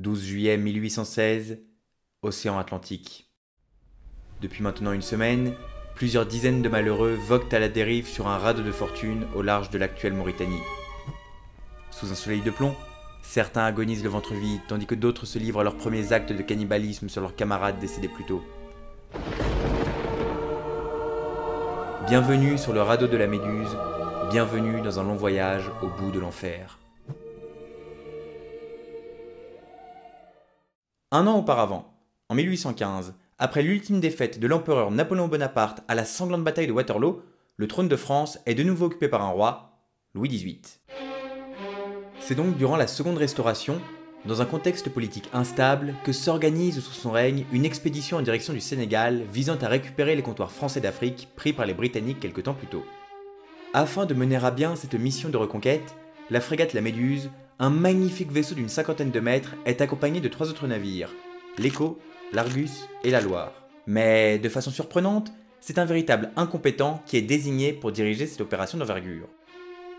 12 juillet 1816, océan Atlantique. Depuis maintenant une semaine, plusieurs dizaines de malheureux voguent à la dérive sur un radeau de fortune au large de l'actuelle Mauritanie. Sous un soleil de plomb, certains agonisent le ventre vide, tandis que d'autres se livrent à leurs premiers actes de cannibalisme sur leurs camarades décédés plus tôt. Bienvenue sur le radeau de la Méduse, bienvenue dans un long voyage au bout de l'enfer. Un an auparavant, en 1815, après l'ultime défaite de l'empereur Napoléon Bonaparte à la sanglante bataille de Waterloo, le trône de France est de nouveau occupé par un roi, Louis XVIII. C'est donc durant la Seconde Restauration, dans un contexte politique instable, que s'organise sous son règne une expédition en direction du Sénégal visant à récupérer les comptoirs français d'Afrique pris par les Britanniques quelque temps plus tôt. Afin de mener à bien cette mission de reconquête, la frégate La Méduse, un magnifique vaisseau d'une 50aine de mètres, est accompagné de 3 autres navires, l'Écho, l'Argus et la Loire. Mais de façon surprenante, c'est un véritable incompétent qui est désigné pour diriger cette opération d'envergure.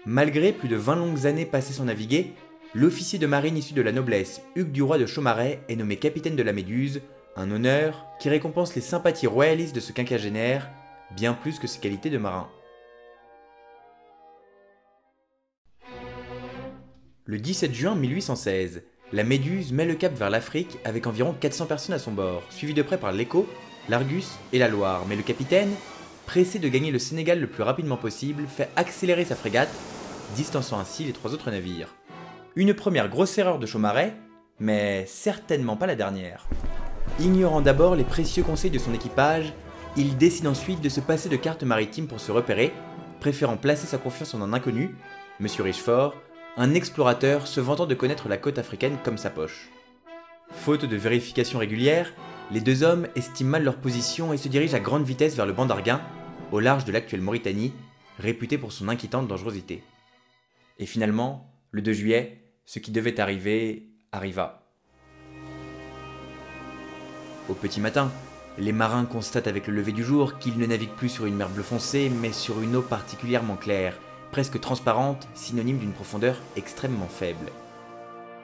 Malgré plus de 20 longues années passées sans naviguer, l'officier de marine issu de la noblesse, Hugues du Roi de Chaumaret, est nommé capitaine de la Méduse, un honneur qui récompense les sympathies royalistes de ce quinquagénaire, bien plus que ses qualités de marin. Le 17 juin 1816, la Méduse met le cap vers l'Afrique avec environ 400 personnes à son bord, suivi de près par l'Écho, l'Argus et la Loire, mais le capitaine, pressé de gagner le Sénégal le plus rapidement possible, fait accélérer sa frégate, distançant ainsi les 3 autres navires. Une première grosse erreur de Chaumaret, mais certainement pas la dernière. Ignorant d'abord les précieux conseils de son équipage, il décide ensuite de se passer de cartes maritimes pour se repérer, préférant placer sa confiance en un inconnu, M. Richefort, un explorateur se vantant de connaître la côte africaine comme sa poche. Faute de vérification régulière, les deux hommes estiment mal leur position et se dirigent à grande vitesse vers le banc d'Arguin, au large de l'actuelle Mauritanie, réputé pour son inquiétante dangerosité. Et finalement, le 2 juillet, ce qui devait arriver, arriva. Au petit matin, les marins constatent avec le lever du jour qu'ils ne naviguent plus sur une mer bleu foncé, mais sur une eau particulièrement claire, presque transparente, synonyme d'une profondeur extrêmement faible.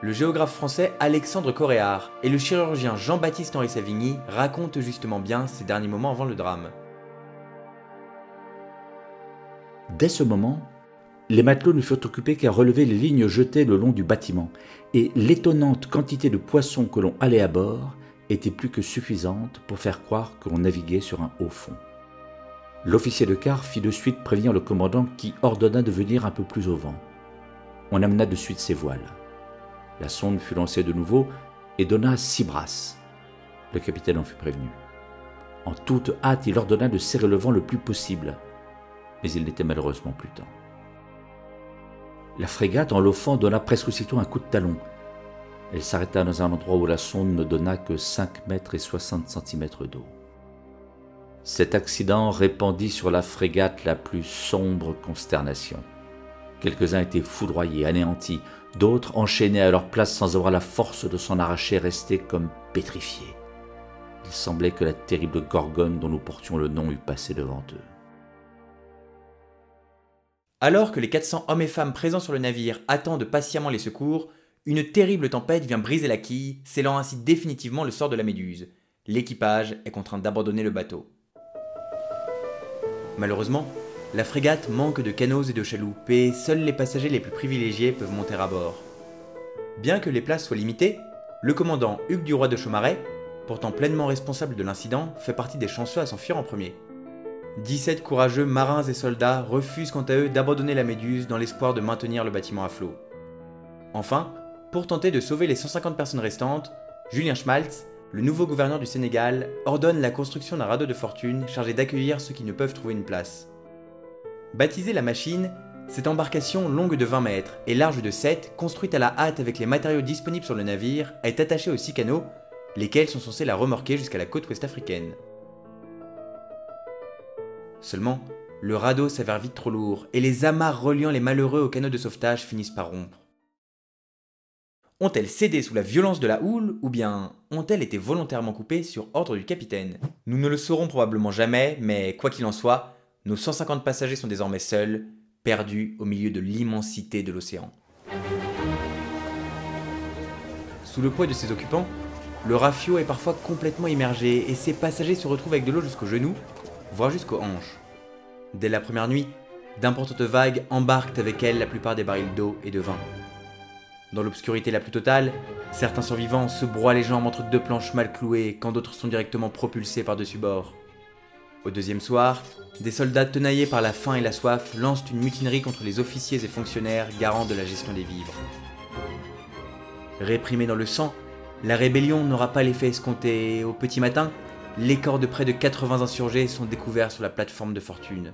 Le géographe français Alexandre Coréard et le chirurgien Jean-Baptiste Henri Savigny racontent justement bien ces derniers moments avant le drame. Dès ce moment, les matelots ne furent occupés qu'à relever les lignes jetées le long du bâtiment, et l'étonnante quantité de poissons que l'on allait à bord était plus que suffisante pour faire croire que l'on naviguait sur un haut fond. L'officier de quart fit de suite prévenir le commandant qui ordonna de venir un peu plus au vent. On amena de suite ses voiles. La sonde fut lancée de nouveau et donna 6 brasses. Le capitaine en fut prévenu. En toute hâte, il ordonna de serrer le vent le plus possible, mais il n'était malheureusement plus temps. La frégate, en loffant, donna presque aussitôt un coup de talon. Elle s'arrêta dans un endroit où la sonde ne donna que 5 mètres et 60 centimètres d'eau. Cet accident répandit sur la frégate la plus sombre consternation. Quelques-uns étaient foudroyés, anéantis, d'autres, enchaînés à leur place sans avoir la force de s'en arracher, restaient comme pétrifiés. Il semblait que la terrible Gorgone dont nous portions le nom eût passé devant eux. Alors que les 400 hommes et femmes présents sur le navire attendent patiemment les secours, une terrible tempête vient briser la quille, scellant ainsi définitivement le sort de la Méduse. L'équipage est contraint d'abandonner le bateau. Malheureusement, la frégate manque de canots et de chaloupes et seuls les passagers les plus privilégiés peuvent monter à bord. Bien que les places soient limitées, le commandant Hugues du Roi de Chaumaret, pourtant pleinement responsable de l'incident, fait partie des chanceux à s'enfuir en premier. 17 courageux marins et soldats refusent quant à eux d'abandonner la Méduse dans l'espoir de maintenir le bâtiment à flot. Enfin, pour tenter de sauver les 150 personnes restantes, Julien Schmaltz, le nouveau gouverneur du Sénégal, ordonne la construction d'un radeau de fortune chargé d'accueillir ceux qui ne peuvent trouver une place. Baptisée la Machine, cette embarcation longue de 20 mètres et large de 7, construite à la hâte avec les matériaux disponibles sur le navire, est attachée aux 6 canots, lesquels sont censés la remorquer jusqu'à la côte ouest-africaine. Seulement, le radeau s'avère vite trop lourd et les amarres reliant les malheureux aux canots de sauvetage finissent par rompre. Ont-elles cédé sous la violence de la houle ou bien ont-elles été volontairement coupées sur ordre du capitaine? Nous ne le saurons probablement jamais, mais quoi qu'il en soit, nos 150 passagers sont désormais seuls, perdus au milieu de l'immensité de l'océan. Sous le poids de ses occupants, le Rafio est parfois complètement immergé et ses passagers se retrouvent avec de l'eau jusqu'aux genoux, voire jusqu'aux hanches. Dès la première nuit, d'importantes vagues embarquent avec elles la plupart des barils d'eau et de vin. Dans l'obscurité la plus totale, certains survivants se broient les jambes entre deux planches mal clouées quand d'autres sont directement propulsés par-dessus bord. Au deuxième soir, des soldats tenaillés par la faim et la soif lancent une mutinerie contre les officiers et fonctionnaires garants de la gestion des vivres. Réprimée dans le sang, la rébellion n'aura pas l'effet escompté et au petit matin, les corps de près de 80 insurgés sont découverts sur la plateforme de Fortune.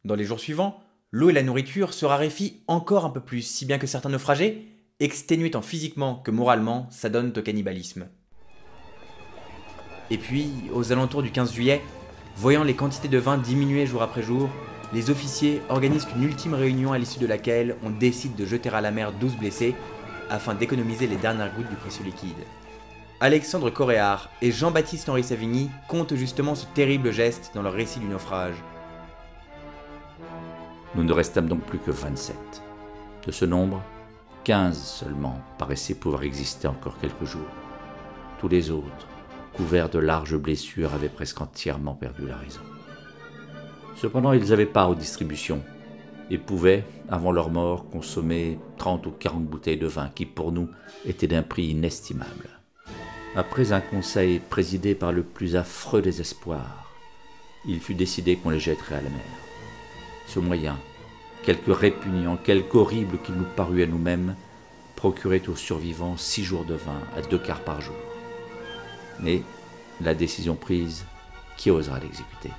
Dans les jours suivants, l'eau et la nourriture se raréfient encore un peu plus, si bien que certains naufragés, exténués tant physiquement que moralement, s'adonnent au cannibalisme. Et puis, aux alentours du 15 juillet, voyant les quantités de vin diminuer jour après jour, les officiers organisent une ultime réunion à l'issue de laquelle on décide de jeter à la mer 12 blessés afin d'économiser les dernières gouttes du précieux liquide. Alexandre Coréard et Jean-Baptiste Henri Savigny comptent justement ce terrible geste dans leur récit du naufrage. Nous ne restâmes donc plus que 27. De ce nombre, 15 seulement paraissaient pouvoir exister encore quelques jours. Tous les autres, couverts de larges blessures, avaient presque entièrement perdu la raison. Cependant, ils avaient part aux distributions et pouvaient, avant leur mort, consommer 30 ou 40 bouteilles de vin qui, pour nous, étaient d'un prix inestimable. Après un conseil présidé par le plus affreux des espoirs, il fut décidé qu'on les jetterait à la mer. Ce moyen, quelque répugnant, quelque horrible qu'il nous parût à nous-mêmes, procurait aux survivants 6 jours de vin à 2 quarts par jour. Mais, la décision prise, qui osera l'exécuter ?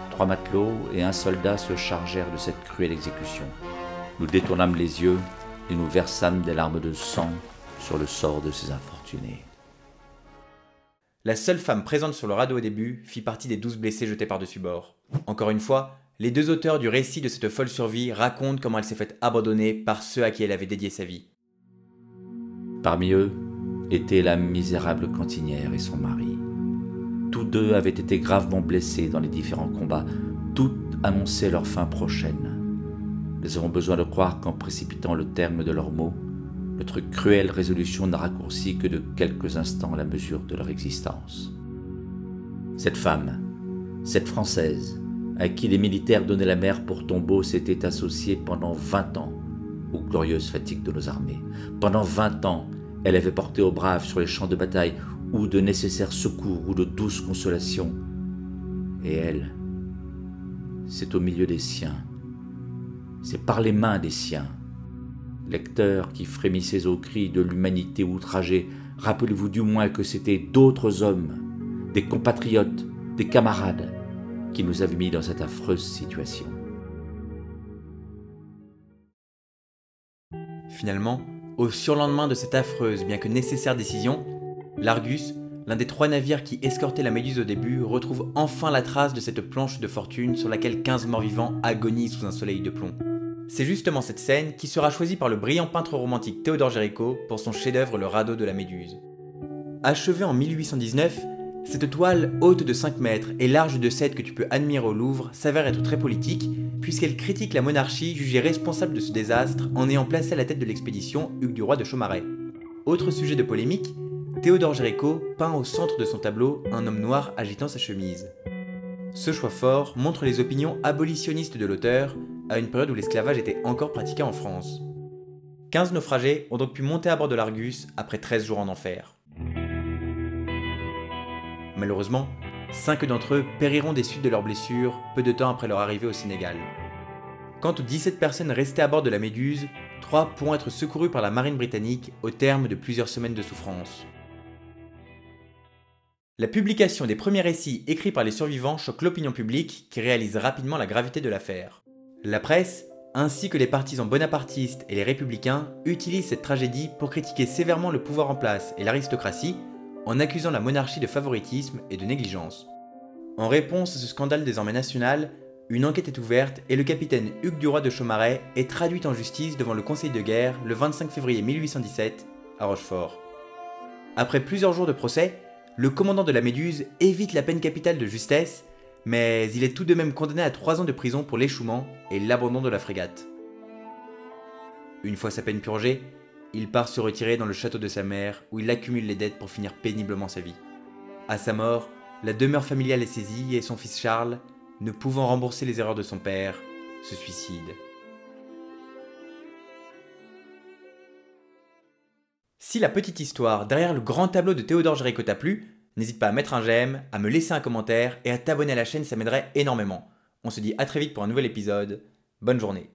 3 matelots et un soldat se chargèrent de cette cruelle exécution. Nous détournâmes les yeux et nous versâmes des larmes de sang sur le sort de ces infortunés. La seule femme présente sur le radeau au début fit partie des 12 blessés jetés par-dessus bord. Encore une fois, les deux auteurs du récit de cette folle survie racontent comment elle s'est faite abandonner par ceux à qui elle avait dédié sa vie. Parmi eux était la misérable cantinière et son mari. Tous deux avaient été gravement blessés dans les différents combats. Toutes annonçaient leur fin prochaine. Nous avons besoin de croire qu'en précipitant le terme de leurs mots, notre cruelle résolution n'a raccourci que de quelques instants la mesure de leur existence. Cette femme, cette Française, à qui les militaires donnaient la mer pour tombeau, s'était associée pendant 20 ans aux glorieuses fatigues de nos armées. Pendant 20 ans, elle avait porté aux braves sur les champs de bataille ou de nécessaires secours ou de douces consolations. Et elle, c'est au milieu des siens, c'est par les mains des siens. Lecteurs qui frémissez aux cris de l'humanité outragée, rappelez-vous du moins que c'étaient d'autres hommes, des compatriotes, des camarades, qui nous avaient mis dans cette affreuse situation. Finalement, au surlendemain de cette affreuse bien que nécessaire décision, l'Argus, l'un des 3 navires qui escortaient la Méduse au début, retrouve enfin la trace de cette planche de fortune sur laquelle 15 morts-vivants agonisent sous un soleil de plomb. C'est justement cette scène qui sera choisie par le brillant peintre romantique Théodore Géricault pour son chef-d'œuvre Le radeau de la Méduse. Achevée en 1819, cette toile haute de 5 mètres et large de 7 que tu peux admirer au Louvre s'avère être très politique puisqu'elle critique la monarchie jugée responsable de ce désastre en ayant placé à la tête de l'expédition Hugues du Roi de Chaumareix. Autre sujet de polémique, Théodore Géricault peint au centre de son tableau un homme noir agitant sa chemise. Ce choix fort montre les opinions abolitionnistes de l'auteur à une période où l'esclavage était encore pratiqué en France. 15 naufragés ont donc pu monter à bord de l'Argus après 13 jours en enfer. Malheureusement, 5 d'entre eux périront des suites de leurs blessures peu de temps après leur arrivée au Sénégal. Quant aux 17 personnes restées à bord de la Méduse, 3 pourront être secourues par la marine britannique au terme de plusieurs semaines de souffrance. La publication des premiers récits écrits par les survivants choque l'opinion publique qui réalise rapidement la gravité de l'affaire. La presse, ainsi que les partisans bonapartistes et les républicains, utilisent cette tragédie pour critiquer sévèrement le pouvoir en place et l'aristocratie, en accusant la monarchie de favoritisme et de négligence. En réponse à ce scandale désormais national, une enquête est ouverte et le capitaine Hugues du Roi de Chaumareix est traduit en justice devant le Conseil de guerre le 25 février 1817 à Rochefort. Après plusieurs jours de procès, le commandant de la Méduse évite la peine capitale de justesse, mais il est tout de même condamné à 3 ans de prison pour l'échouement et l'abandon de la frégate. Une fois sa peine purgée, il part se retirer dans le château de sa mère où il accumule les dettes pour finir péniblement sa vie. À sa mort, la demeure familiale est saisie et son fils Charles, ne pouvant rembourser les erreurs de son père, se suicide. Si la petite histoire derrière le grand tableau de Théodore Géricault t'a plu, n'hésite pas à mettre un j'aime, à me laisser un commentaire et à t'abonner à la chaîne, ça m'aiderait énormément. On se dit à très vite pour un nouvel épisode. Bonne journée.